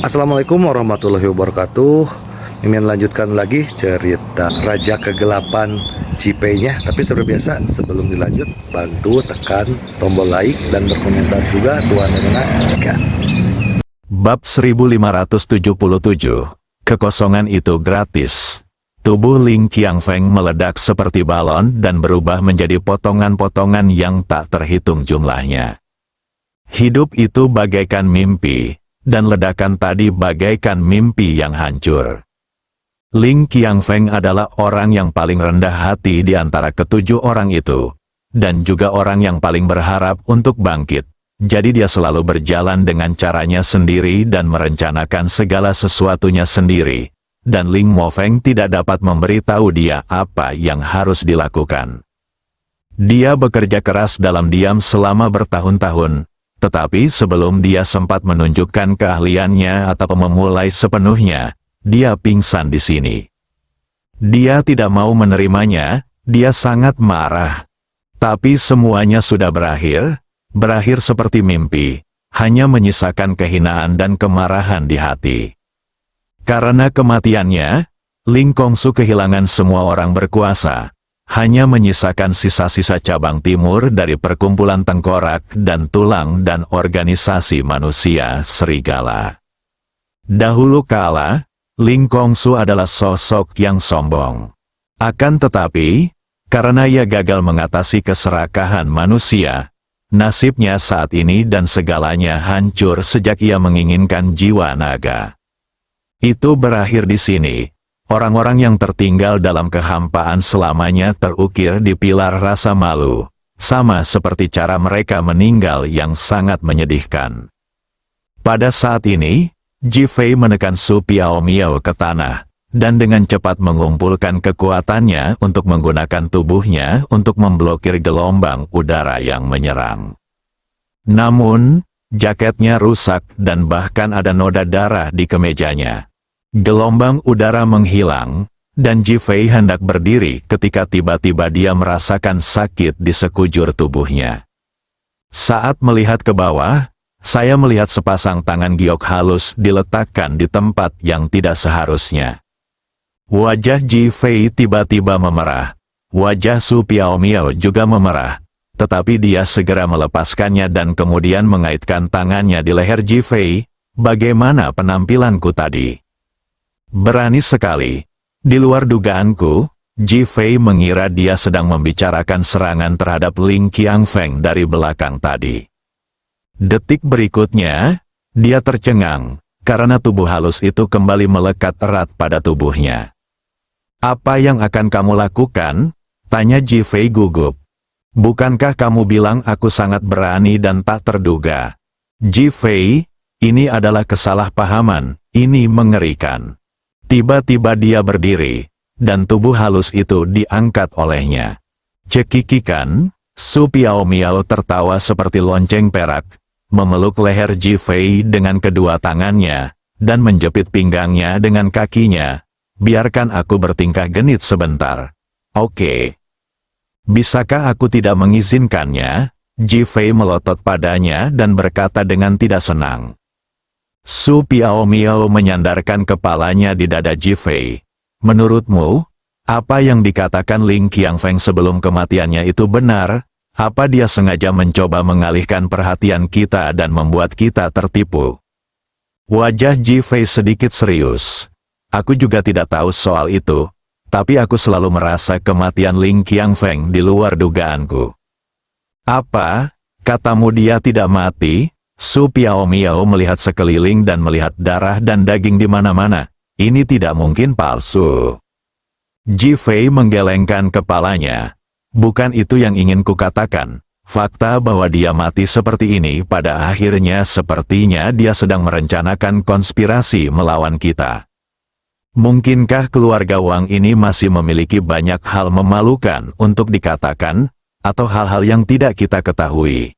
Assalamualaikum warahmatullahi wabarakatuh. Mimin lanjutkan lagi cerita Raja Kegelapan Cipenya. Tapi seperti biasa, sebelum dilanjut, bantu tekan tombol like dan berkomentar juga Tuan Rena gas. Bab 1577. Kekosongan itu gratis. Tubuh Ling Qiangfeng meledak seperti balon dan berubah menjadi potongan-potongan yang tak terhitung jumlahnya. Hidup itu bagaikan mimpi, dan ledakan tadi bagaikan mimpi yang hancur. Ling Qiangfeng adalah orang yang paling rendah hati di antara ketujuh orang itu, dan juga orang yang paling berharap untuk bangkit. Jadi dia selalu berjalan dengan caranya sendiri dan merencanakan segala sesuatunya sendiri, dan Ling Mofeng tidak dapat memberitahu dia apa yang harus dilakukan. Dia bekerja keras dalam diam selama bertahun-tahun, tetapi sebelum dia sempat menunjukkan keahliannya atau memulai sepenuhnya, dia pingsan di sini. Dia tidak mau menerimanya, dia sangat marah. Tapi semuanya sudah berakhir seperti mimpi, hanya menyisakan kehinaan dan kemarahan di hati. Karena kematiannya, Ling Kongsu kehilangan semua orang berkuasa, hanya menyisakan sisa-sisa cabang timur dari perkumpulan tengkorak dan tulang dan organisasi manusia serigala. Dahulu kala, Ling Kongsu adalah sosok yang sombong. Akan tetapi, karena ia gagal mengatasi keserakahan manusia, nasibnya saat ini dan segalanya hancur sejak ia menginginkan jiwa naga. Itu berakhir di sini. Orang-orang yang tertinggal dalam kehampaan selamanya terukir di pilar rasa malu, sama seperti cara mereka meninggal yang sangat menyedihkan. Pada saat ini, Ji Fei menekan Su Piaomiao ke tanah, dan dengan cepat mengumpulkan kekuatannya untuk menggunakan tubuhnya untuk memblokir gelombang udara yang menyerang. Namun, jaketnya rusak dan bahkan ada noda darah di kemejanya. Gelombang udara menghilang, dan Ji Fei hendak berdiri ketika tiba-tiba dia merasakan sakit di sekujur tubuhnya. Saat melihat ke bawah, saya melihat sepasang tangan giok halus diletakkan di tempat yang tidak seharusnya. Wajah Ji Fei tiba-tiba memerah. Wajah Su Piaomiao juga memerah, tetapi dia segera melepaskannya dan kemudian mengaitkan tangannya di leher Ji Fei. Bagaimana penampilanku tadi? Berani sekali. Di luar dugaanku, Ji Fei mengira dia sedang membicarakan serangan terhadap Ling Qiangfeng dari belakang tadi. Detik berikutnya, dia tercengang, karena tubuh halus itu kembali melekat erat pada tubuhnya. "Apa yang akan kamu lakukan?" tanya Ji Fei gugup. "Bukankah kamu bilang aku sangat berani dan tak terduga?" "Ji Fei, ini adalah kesalahpahaman, ini mengerikan." Tiba-tiba dia berdiri, dan tubuh halus itu diangkat olehnya. Cekikikan, Su Piaomiao tertawa seperti lonceng perak, memeluk leher Ji Fei dengan kedua tangannya, dan menjepit pinggangnya dengan kakinya. "Biarkan aku bertingkah genit sebentar. Oke. Bisakah aku tidak mengizinkannya?" Ji Fei melotot padanya dan berkata dengan tidak senang. Su Piaomiao menyandarkan kepalanya di dada Ji Fei. "Menurutmu, apa yang dikatakan Ling Qiangfeng sebelum kematiannya itu benar? Apa dia sengaja mencoba mengalihkan perhatian kita dan membuat kita tertipu?" Wajah Ji Fei sedikit serius. "Aku juga tidak tahu soal itu, tapi aku selalu merasa kematian Ling Qiangfeng di luar dugaanku." "Apa? Katamu dia tidak mati?" Su Piaomiao melihat sekeliling dan melihat darah dan daging di mana-mana. "Ini tidak mungkin palsu." Ji Fei menggelengkan kepalanya. "Bukan itu yang ingin kukatakan. Fakta bahwa dia mati seperti ini pada akhirnya sepertinya dia sedang merencanakan konspirasi melawan kita. Mungkinkah keluarga Wang ini masih memiliki banyak hal memalukan untuk dikatakan, atau hal-hal yang tidak kita ketahui?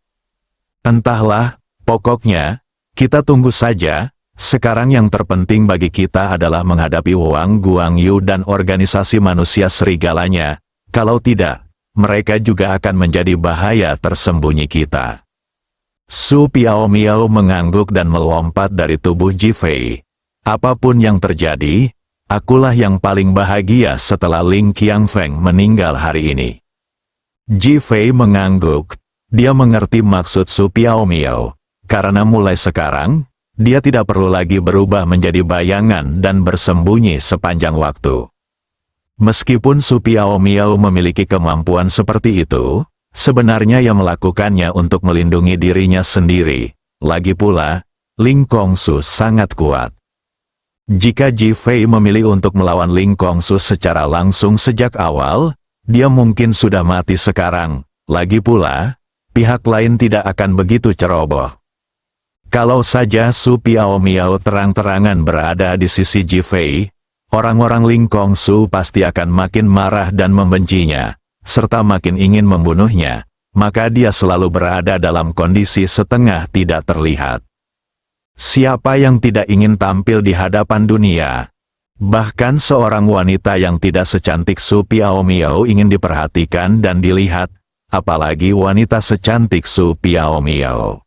Entahlah. Pokoknya, kita tunggu saja. Sekarang yang terpenting bagi kita adalah menghadapi Wang Guangyu dan organisasi manusia serigalanya. Kalau tidak, mereka juga akan menjadi bahaya tersembunyi kita." Su Piao Miao mengangguk dan melompat dari tubuh Ji Fei. Apapun yang terjadi, akulah yang paling bahagia setelah Ling Qiangfeng meninggal hari ini. Ji Fei mengangguk. Dia mengerti maksud Su Piao Miao. Karena mulai sekarang, dia tidak perlu lagi berubah menjadi bayangan dan bersembunyi sepanjang waktu. Meskipun Su Piao Miao memiliki kemampuan seperti itu, sebenarnya ia melakukannya untuk melindungi dirinya sendiri. Lagi pula, Ling Kongsu sangat kuat. Jika Ji Fei memilih untuk melawan Ling Kongsu secara langsung sejak awal, dia mungkin sudah mati sekarang. Lagi pula, pihak lain tidak akan begitu ceroboh. Kalau saja Su Piao Miao terang-terangan berada di sisi Ji Fei, orang-orang Ling Kongsu pasti akan makin marah dan membencinya, serta makin ingin membunuhnya, maka dia selalu berada dalam kondisi setengah tidak terlihat. Siapa yang tidak ingin tampil di hadapan dunia? Bahkan seorang wanita yang tidak secantik Su Piao Miao ingin diperhatikan dan dilihat, apalagi wanita secantik Su Piao Miao.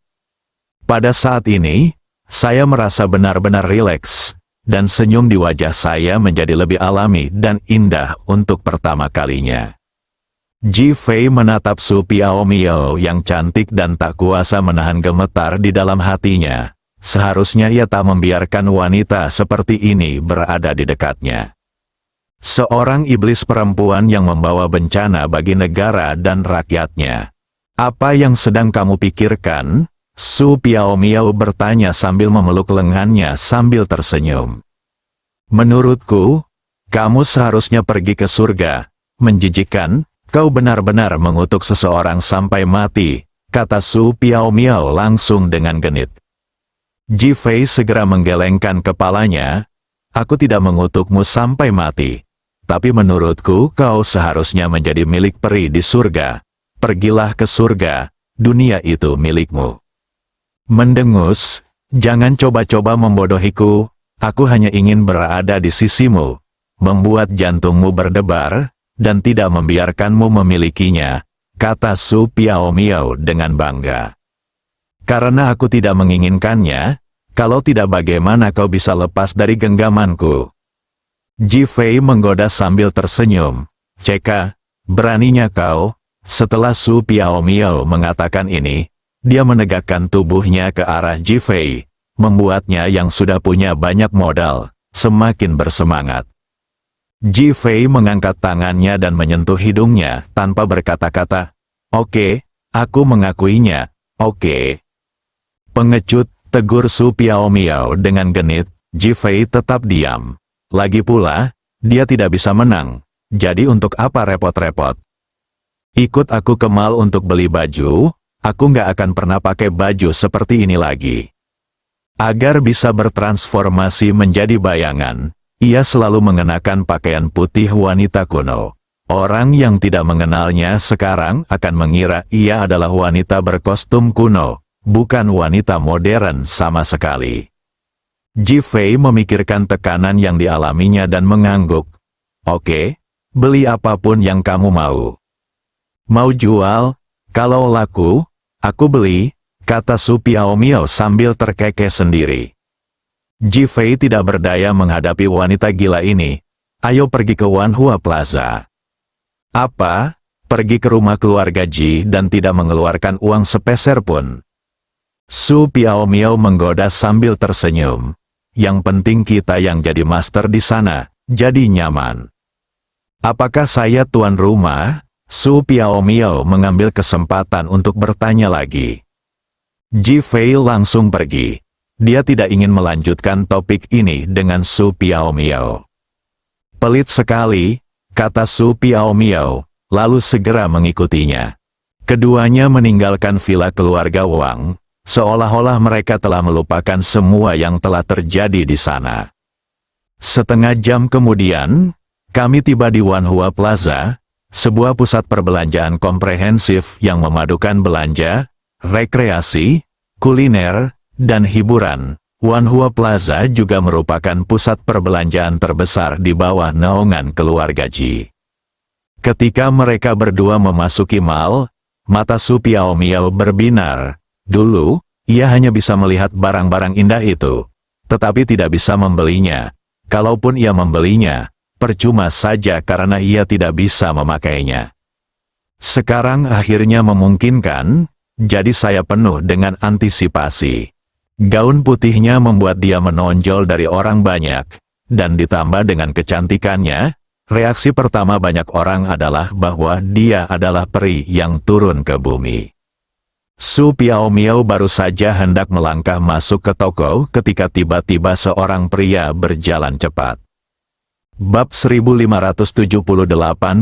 Pada saat ini, saya merasa benar-benar rileks, dan senyum di wajah saya menjadi lebih alami dan indah untuk pertama kalinya. Ji Fei menatap Su Piao Miao yang cantik dan tak kuasa menahan gemetar di dalam hatinya. Seharusnya ia tak membiarkan wanita seperti ini berada di dekatnya. Seorang iblis perempuan yang membawa bencana bagi negara dan rakyatnya. Apa yang sedang kamu pikirkan? Su Piao Miao bertanya sambil memeluk lengannya sambil tersenyum. Menurutku, kamu seharusnya pergi ke surga. Menjijikan, kau benar-benar mengutuk seseorang sampai mati, kata Su Piao Miao langsung dengan genit. Ji Fei segera menggelengkan kepalanya. Aku tidak mengutukmu sampai mati. Tapi menurutku kau seharusnya menjadi milik peri di surga. Pergilah ke surga, dunia itu milikmu. Mendengus, jangan coba-coba membodohiku. Aku hanya ingin berada di sisimu, membuat jantungmu berdebar, dan tidak membiarkanmu memilikinya, kata Su Piao Miao dengan bangga. Karena aku tidak menginginkannya, kalau tidak bagaimana kau bisa lepas dari genggamanku. Ji Fei menggoda sambil tersenyum. Ceka, beraninya kau. Setelah Su Piao Miao mengatakan ini, dia menegakkan tubuhnya ke arah Ji Fei, membuatnya yang sudah punya banyak modal, semakin bersemangat. Ji Fei mengangkat tangannya dan menyentuh hidungnya tanpa berkata-kata. Oke, aku mengakuinya, oke. Pengecut, tegur Su Piao Miao dengan genit. Ji Fei tetap diam. Lagi pula, dia tidak bisa menang, jadi untuk apa repot-repot? Ikut aku ke mall untuk beli baju, aku nggak akan pernah pakai baju seperti ini lagi. Agar bisa bertransformasi menjadi bayangan, ia selalu mengenakan pakaian putih wanita kuno. Orang yang tidak mengenalnya sekarang akan mengira ia adalah wanita berkostum kuno. Bukan wanita modern sama sekali. Ji Fei memikirkan tekanan yang dialaminya dan mengangguk. Oke, beli apapun yang kamu mau. Mau jual? Kalau laku, aku beli, kata Su Piao Miao sambil terkekeh sendiri. Ji Fei tidak berdaya menghadapi wanita gila ini. Ayo pergi ke Wanhua Plaza. Apa? Pergi ke rumah keluarga Ji dan tidak mengeluarkan uang sepeser pun. Su Piao Miao menggoda sambil tersenyum. Yang penting kita yang jadi master di sana, jadi nyaman. Apakah saya tuan rumah? Su Piao Miao mengambil kesempatan untuk bertanya lagi. Ji Fei langsung pergi. Dia tidak ingin melanjutkan topik ini dengan Su Piao Miao. Pelit sekali, kata Su Piao Miao, lalu segera mengikutinya. Keduanya meninggalkan villa keluarga Wang. Seolah-olah mereka telah melupakan semua yang telah terjadi di sana. Setengah jam kemudian, kami tiba di Wanhua Plaza, sebuah pusat perbelanjaan komprehensif yang memadukan belanja, rekreasi, kuliner, dan hiburan. Wanhua Plaza juga merupakan pusat perbelanjaan terbesar di bawah naungan keluarga Ji. Ketika mereka berdua memasuki mall, mata Su Piao Miao berbinar. Dulu, ia hanya bisa melihat barang-barang indah itu, tetapi tidak bisa membelinya. Kalaupun ia membelinya, percuma saja karena ia tidak bisa memakainya. Sekarang akhirnya memungkinkan, jadi saya penuh dengan antisipasi. Gaun putihnya membuat dia menonjol dari orang banyak, dan ditambah dengan kecantikannya, reaksi pertama banyak orang adalah bahwa dia adalah peri yang turun ke bumi. Su Piaomiao baru saja hendak melangkah masuk ke toko ketika tiba-tiba seorang pria berjalan cepat. Bab 1578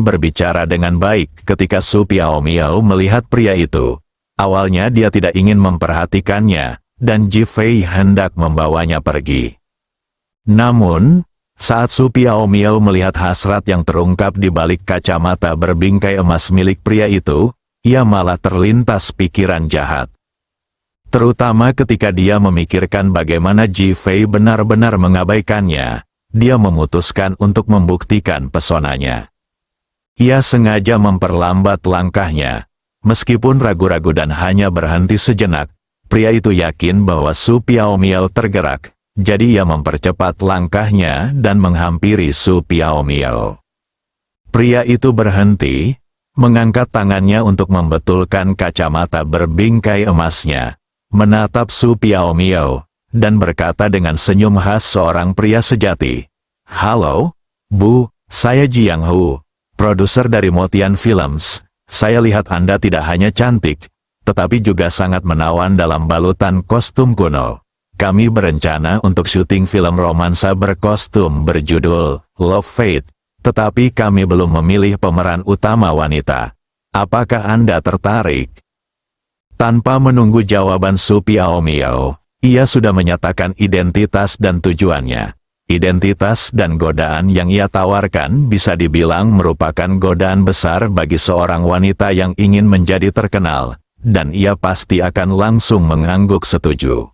berbicara dengan baik ketika Su Piaomiao melihat pria itu. Awalnya dia tidak ingin memperhatikannya, dan Ji Fei hendak membawanya pergi. Namun, saat Su Piaomiao melihat hasrat yang terungkap di balik kacamata berbingkai emas milik pria itu, ia malah terlintas pikiran jahat. Terutama ketika dia memikirkan bagaimana Ji Fei benar-benar mengabaikannya, dia memutuskan untuk membuktikan pesonanya. Ia sengaja memperlambat langkahnya. Meskipun ragu-ragu dan hanya berhenti sejenak, pria itu yakin bahwa Su Piaomiao tergerak, jadi ia mempercepat langkahnya dan menghampiri Su Piaomiao. Pria itu berhenti, mengangkat tangannya untuk membetulkan kacamata berbingkai emasnya, menatap Su Piaomiao, dan berkata dengan senyum khas seorang pria sejati, "Halo, Bu, saya Jiang Hu, produser dari Motian Films. Saya lihat Anda tidak hanya cantik, tetapi juga sangat menawan dalam balutan kostum kuno. Kami berencana untuk syuting film romansa berkostum berjudul Love Fate. Tetapi kami belum memilih pemeran utama wanita. Apakah Anda tertarik?" Tanpa menunggu jawaban Su Piaomiao, ia sudah menyatakan identitas dan tujuannya. Identitas dan godaan yang ia tawarkan bisa dibilang merupakan godaan besar bagi seorang wanita yang ingin menjadi terkenal, dan ia pasti akan langsung mengangguk setuju.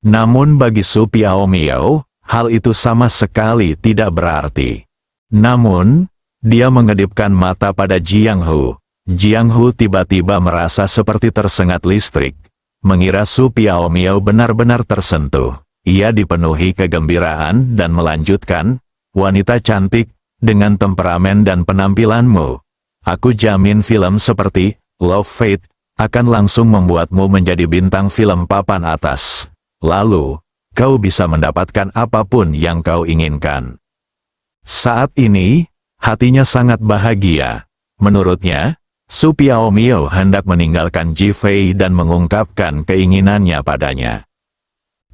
Namun bagi Su Piaomiao, hal itu sama sekali tidak berarti. Namun, dia mengedipkan mata pada Jiang Hu. Jiang Hu tiba-tiba merasa seperti tersengat listrik. Mengira Su Piaomiao benar-benar tersentuh. Ia dipenuhi kegembiraan dan melanjutkan, "Wanita cantik, dengan temperamen dan penampilanmu, aku jamin film seperti Love Fate akan langsung membuatmu menjadi bintang film papan atas. Lalu, kau bisa mendapatkan apapun yang kau inginkan." Saat ini, hatinya sangat bahagia. Menurutnya, Su Piaomiao hendak meninggalkan Ji Fei dan mengungkapkan keinginannya padanya.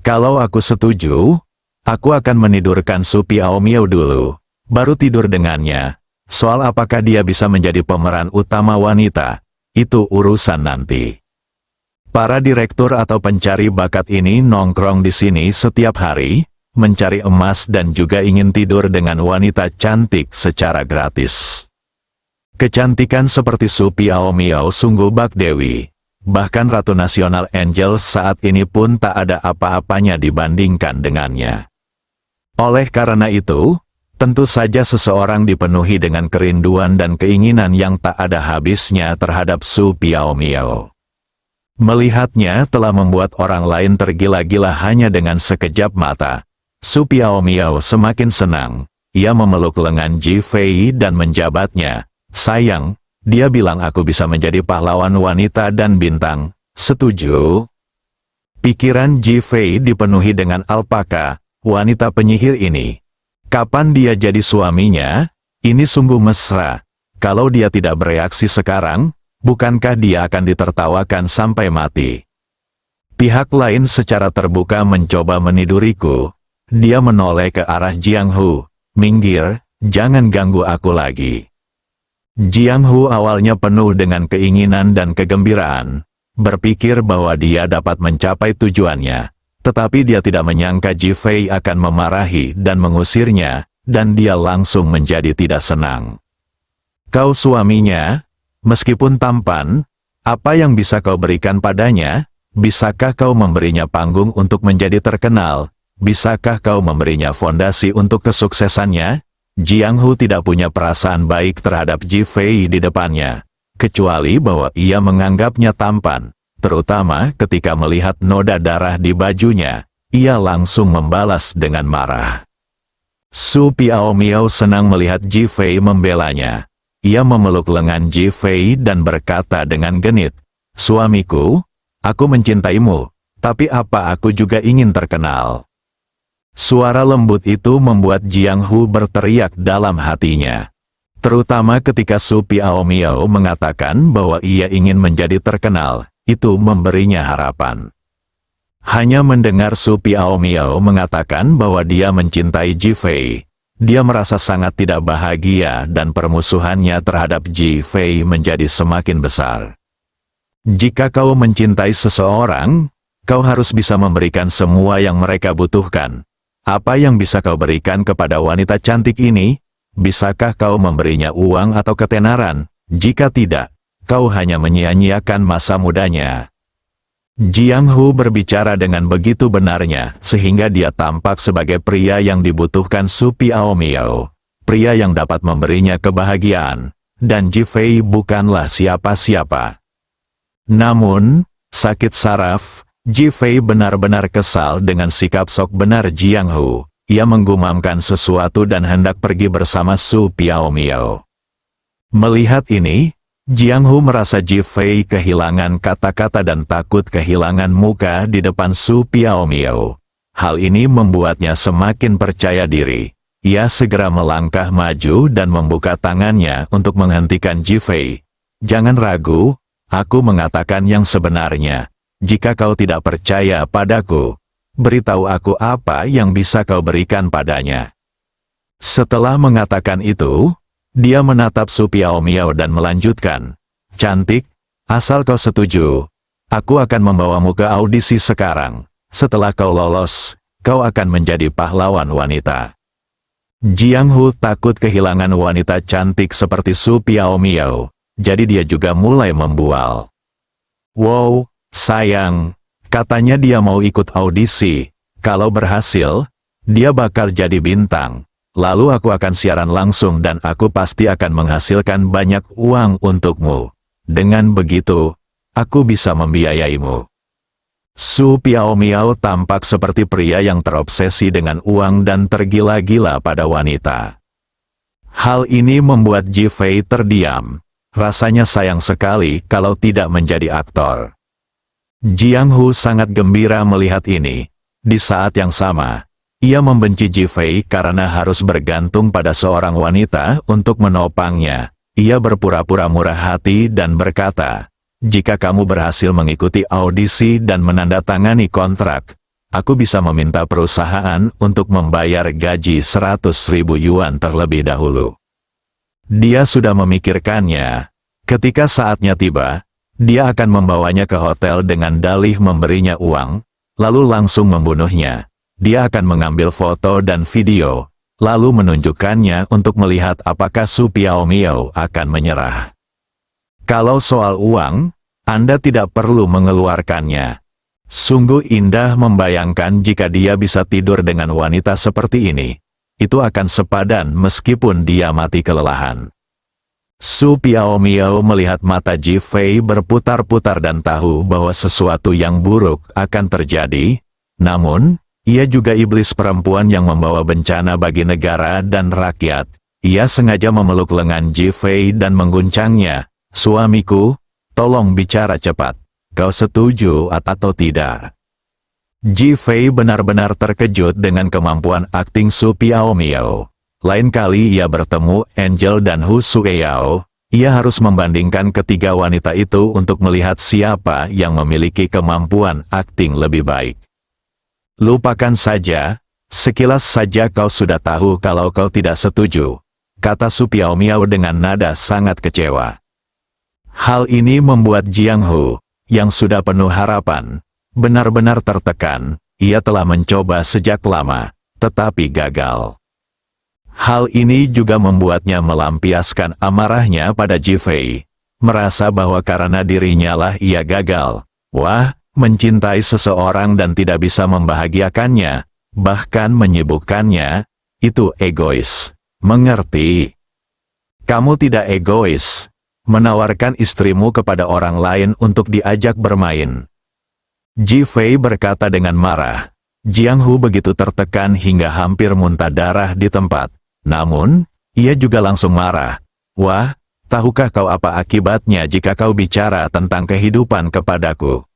"Kalau aku setuju, aku akan menidurkan Su Piaomiao dulu, baru tidur dengannya. Soal apakah dia bisa menjadi pemeran utama wanita, itu urusan nanti." Para direktur atau pencari bakat ini nongkrong di sini setiap hari, mencari emas dan juga ingin tidur dengan wanita cantik secara gratis. Kecantikan seperti Su Piaomiao sungguh bak dewi. Bahkan Ratu Nasional Angel saat ini pun tak ada apa-apanya dibandingkan dengannya. Oleh karena itu, tentu saja seseorang dipenuhi dengan kerinduan dan keinginan yang tak ada habisnya terhadap Su Piaomiao. Melihatnya telah membuat orang lain tergila-gila hanya dengan sekejap mata. Su Piaomiao semakin senang. Ia memeluk lengan Ji Fei dan menjabatnya. "Sayang, dia bilang aku bisa menjadi pahlawan wanita dan bintang. Setuju?" Pikiran Ji Fei dipenuhi dengan alpaka, wanita penyihir ini. Kapan dia jadi suaminya? Ini sungguh mesra. Kalau dia tidak bereaksi sekarang, bukankah dia akan ditertawakan sampai mati? Pihak lain secara terbuka mencoba meniduriku. Dia menoleh ke arah Jiang Hu. "Minggir, jangan ganggu aku lagi." Jiang Hu awalnya penuh dengan keinginan dan kegembiraan, berpikir bahwa dia dapat mencapai tujuannya, tetapi dia tidak menyangka Ji Fei akan memarahi dan mengusirnya, dan dia langsung menjadi tidak senang. "Kau suaminya, meskipun tampan, apa yang bisa kau berikan padanya? Bisakah kau memberinya panggung untuk menjadi terkenal? Bisakah kau memberinya fondasi untuk kesuksesannya?" Jiang Hu tidak punya perasaan baik terhadap Ji Fei di depannya, kecuali bahwa ia menganggapnya tampan. terutama ketika melihat noda darah di bajunya. Ia langsung membalas dengan marah. Su Piaomiao senang melihat Ji Fei membelanya. Ia memeluk lengan Ji Fei dan berkata dengan genit, "Suamiku, aku mencintaimu, tapi apa aku juga ingin terkenal?" Suara lembut itu membuat Jiang Hu berteriak dalam hatinya. Terutama ketika Su Piaomiao mengatakan bahwa ia ingin menjadi terkenal, itu memberinya harapan. Hanya mendengar Su Piaomiao mengatakan bahwa dia mencintai Ji Fei, dia merasa sangat tidak bahagia dan permusuhannya terhadap Ji Fei menjadi semakin besar. Jika kau mencintai seseorang, kau harus bisa memberikan semua yang mereka butuhkan. Apa yang bisa kau berikan kepada wanita cantik ini? Bisakah kau memberinya uang atau ketenaran? Jika tidak, kau hanya menyia-nyiakan masa mudanya. Jiang Hu berbicara dengan begitu benarnya, sehingga dia tampak sebagai pria yang dibutuhkan Su Piaomiao, pria yang dapat memberinya kebahagiaan, dan Ji Fei bukanlah siapa-siapa. Namun, sakit saraf, Ji Fei benar-benar kesal dengan sikap sok benar Jiang Hu. Ia menggumamkan sesuatu dan hendak pergi bersama Su Piaomiao. Melihat ini, Jiang Hu merasa Ji Fei kehilangan kata-kata dan takut kehilangan muka di depan Su Piaomiao. Hal ini membuatnya semakin percaya diri. Ia segera melangkah maju dan membuka tangannya untuk menghentikan Ji Fei. "Jangan ragu, aku mengatakan yang sebenarnya. Jika kau tidak percaya padaku, beritahu aku apa yang bisa kau berikan padanya." Setelah mengatakan itu, dia menatap Su Piaomiao dan melanjutkan, "Cantik, asal kau setuju, aku akan membawamu ke audisi sekarang. Setelah kau lolos, kau akan menjadi pahlawan wanita." Jiang Hu takut kehilangan wanita cantik seperti Su Piaomiao, jadi dia juga mulai membual. "Wow, sayang," katanya dia mau ikut audisi. Kalau berhasil, dia bakal jadi bintang. Lalu aku akan siaran langsung dan aku pasti akan menghasilkan banyak uang untukmu. Dengan begitu, aku bisa membiayaimu. Su Piaomiao tampak seperti pria yang terobsesi dengan uang dan tergila-gila pada wanita. Hal ini membuat Ji Fei terdiam. Rasanya sayang sekali kalau tidak menjadi aktor. Jiang Hu sangat gembira melihat ini. Di saat yang sama, ia membenci Ji Fei karena harus bergantung pada seorang wanita untuk menopangnya. Ia berpura-pura murah hati dan berkata, "Jika kamu berhasil mengikuti audisi dan menandatangani kontrak, aku bisa meminta perusahaan untuk membayar gaji 100.000 yuan terlebih dahulu." Dia sudah memikirkannya. Ketika saatnya tiba, dia akan membawanya ke hotel dengan dalih memberinya uang, lalu langsung membunuhnya. Dia akan mengambil foto dan video, lalu menunjukkannya untuk melihat apakah Su Piaomiao akan menyerah. Kalau soal uang, Anda tidak perlu mengeluarkannya. Sungguh indah membayangkan jika dia bisa tidur dengan wanita seperti ini. Itu akan sepadan meskipun dia mati kelelahan. Su Piaomiao melihat mata Ji Fei berputar-putar dan tahu bahwa sesuatu yang buruk akan terjadi, namun, ia juga iblis perempuan yang membawa bencana bagi negara dan rakyat. Ia sengaja memeluk lengan Ji Fei dan mengguncangnya. "Suamiku, tolong bicara cepat. Kau setuju atau tidak?" Ji Fei benar-benar terkejut dengan kemampuan akting Su Piaomiao. Lain kali ia bertemu Angel dan Hu Sueyao, ia harus membandingkan ketiga wanita itu untuk melihat siapa yang memiliki kemampuan akting lebih baik. "Lupakan saja, sekilas saja kau sudah tahu kalau kau tidak setuju," kata Su Piaomiao dengan nada sangat kecewa. Hal ini membuat Jiang Hu, yang sudah penuh harapan, benar-benar tertekan. Ia telah mencoba sejak lama, tetapi gagal. Hal ini juga membuatnya melampiaskan amarahnya pada Ji Fei, merasa bahwa karena dirinya lah ia gagal. Wah, mencintai seseorang dan tidak bisa membahagiakannya, bahkan menyibukkannya, itu egois. Mengerti? Kamu tidak egois. menawarkan istrimu kepada orang lain untuk diajak bermain. Ji Fei berkata dengan marah. Jiang Hu begitu tertekan hingga hampir muntah darah di tempat. Namun, ia juga langsung marah. Wah, tahukah kau apa akibatnya jika kau bicara tentang kehidupan kepadaku?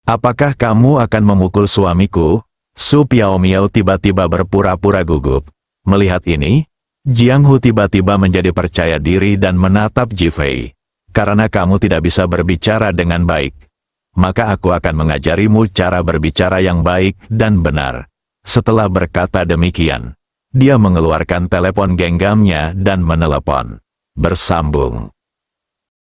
Apakah kamu akan memukul suamiku? Su Piaomiao tiba-tiba berpura-pura gugup. Melihat ini, Jiang Hu tiba-tiba menjadi percaya diri dan menatap Ji Fei. Karena kamu tidak bisa berbicara dengan baik, maka aku akan mengajarimu cara berbicara yang baik dan benar. Setelah berkata demikian, dia mengeluarkan telepon genggamnya dan menelepon. Bersambung.